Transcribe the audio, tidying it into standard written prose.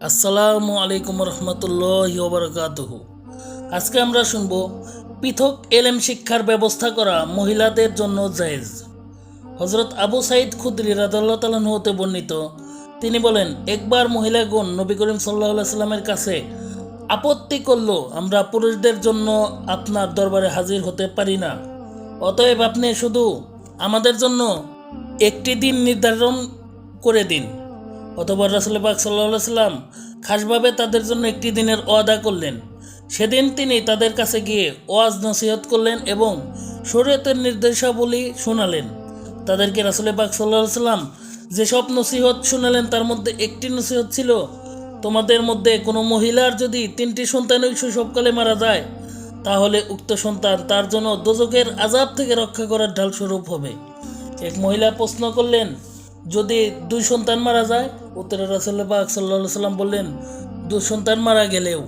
আসসালামু আলাইকুম রহমতুল্লাহি ওয়া বারাকাতুহু। আজকে আমরা শুনব পৃথক এলেম শিক্ষার ব্যবস্থা করা মহিলাদের জন্য জায়েজ। হযরত আবু সাঈদ খুদরি রাদিয়াল্লাহু তাআলা আনহু হতে বর্ণিত, তিনি বলেন, একবার মহিলাগণ নবী করিম সাল্লাল্লাহু আলাইহি সাল্লামের কাছে আপত্তি করল, আমরা পুরুষদের জন্য আপনার দরবারে হাজির হতে পারি না, অতএব আপনি শুধু আমাদের জন্য একটি দিন নির্ধারণ করে দিন। অতঃপর রাসূল পাক সাল্লাল্লাহু আলাইহি সাল্লাম খাসভাবে তাদের জন্য একটি দিনের ওয়াদা করলেন। সেদিন তিনি তাদের কাছে গিয়ে ওয়াজ নসিহত করলেন এবং শরীয়তের নির্দেশাবলী শোনালেন। তাদেরকে রাসূল পাক সাল্লাল্লাহু আলাইহি সাল্লাম যেসব নসিহত শোনালেন তার মধ্যে একটি নসিহত ছিল, তোমাদের মধ্যে কোনো মহিলার যদি 3টি সন্তানই শৈশবকালে মারা যায়, তাহলে উক্ত সন্তান তার জন্য দোজখের আযাব থেকে রক্ষা করার ঢাল স্বরূপ হবে। এক মহিলা প্রশ্ন করলেন, যদি 2 সন্তান মারা যায়? উত্তরে রাসূল পাক সাল্লাল্লাহু আলাইহি সাল্লাম বললেন, 2 সন্তান মারা গেলেও